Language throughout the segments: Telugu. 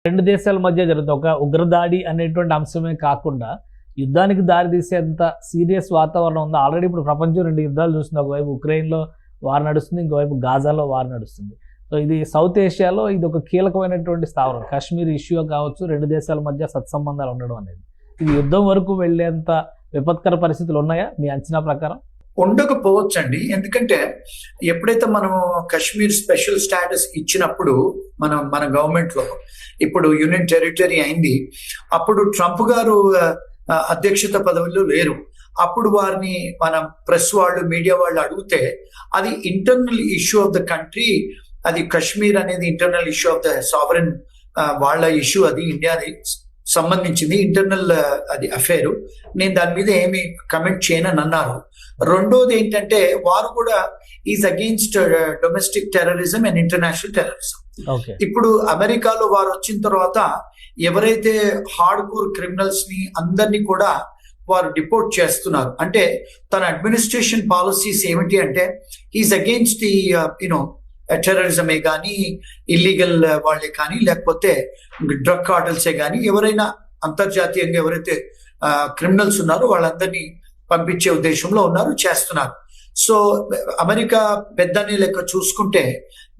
రెండు దేశాల మధ్య జరుగుతుంది ఒక ఉగ్రదాడి అనేటువంటి అంశమే కాకుండా యుద్ధానికి దారి తీసేంత సీరియస్ వాతావరణం ఉంది. ఆల్రెడీ ఇప్పుడు ప్రపంచం రెండు యుద్ధాలు చూస్తుంది. ఒకవైపు ఉక్రెయిన్లో వార్ నడుస్తుంది, ఇంకోవైపు గాజాలో వార్ నడుస్తుంది. సో ఇది సౌత్ ఏషియాలో ఇది ఒక కీలకమైనటువంటి స్థావరం. కాశ్మీర్ ఇష్యూ కావచ్చు, రెండు దేశాల మధ్య సత్సంబంధాలు ఉండడం అనేది ఇది యుద్ధం వరకు వెళ్లేంత విపత్కర పరిస్థితులు ఉన్నాయా మీ అంచనా ప్రకారం? ఉండకపోవచ్చండి. ఎందుకంటే ఎప్పుడైతే మనం కశ్మీర్ స్పెషల్ స్టేటస్ ఇచ్చినప్పుడు మన గవర్నమెంట్ లో ఇప్పుడు యూనియన్ టెరిటరీ అయింది, అప్పుడు ట్రంప్ గారు అధ్యక్షత పదవిలో లేరు. అప్పుడు వారిని మనం ప్రెస్ వాళ్ళు, మీడియా వాళ్ళు అడిగితే అది internal issue of the country, అది కశ్మీర్ అనేది internal issue of the sovereign వాళ్ళ ఇష్యూ, అది ఇండియాది సంబంధించింది, ఇంటర్నల్ అది అఫేరు, నేను దాని మీద ఏమి కమెంట్ చేయనని అన్నారు. రెండోది ఏంటంటే వారు కూడా is against domestic terrorism and international terrorism. ఇప్పుడు అమెరికాలో వారు వచ్చిన తర్వాత ఎవరైతే హార్డ్ కోర్ క్రిమినల్స్ ని అందరినీ కూడా వారు డిపోర్ట్ చేస్తున్నారు. అంటే తన అడ్మినిస్ట్రేషన్ పాలసీస్ ఏమిటి అంటే ఈజ్ అగెయిన్స్ట్ ది టెర్రరిజమే కానీ, ఇల్లీగల్ వాళ్ళే కానీ, లేకపోతే డ్రగ్ కార్టల్సే కానీ, ఎవరైనా అంతర్జాతీయంగా ఎవరైతే క్రిమినల్స్ ఉన్నారో వాళ్ళందరినీ పంపించే ఉద్దేశంలో ఉన్నారు, చేస్తున్నారు. సో అమెరికా పెద్దని లెక్క చూసుకుంటే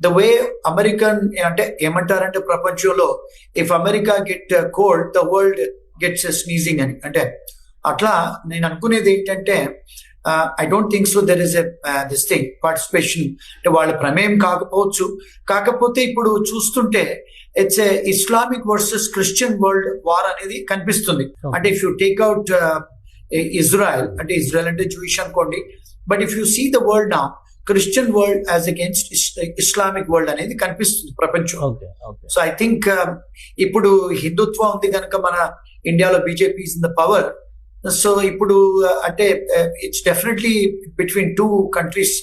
ద వే అమెరికన్ అంటే ఏమంటారంటే ప్రపంచంలో if America get cold the world gets sneezing అని. అంటే అట్లా నేను అనుకునేది ఏంటంటే I don't think so there is this thing participation, అంటే వాళ్ళ ప్రమేయం కాకపోవచ్చు. కాకపోతే ఇప్పుడు చూస్తుంటే it's Islamic versus Christian world war అనేది కనిపిస్తుంది. అంటే if you take out Israel, అంటే ఇజ్రాయెల్ అంటే జూయిష్ అనుకోండి, but if you see the world now Christian world as against Islamic world అనేది కనిపిస్తుంది ప్రపంచం. సో ఐ థింక్ ఇప్పుడు హిందుత్వం ఉంది కనుక మన ఇండియాలో BJP is in the power. So ఇప్పుడు అంటే it's definitely between two countries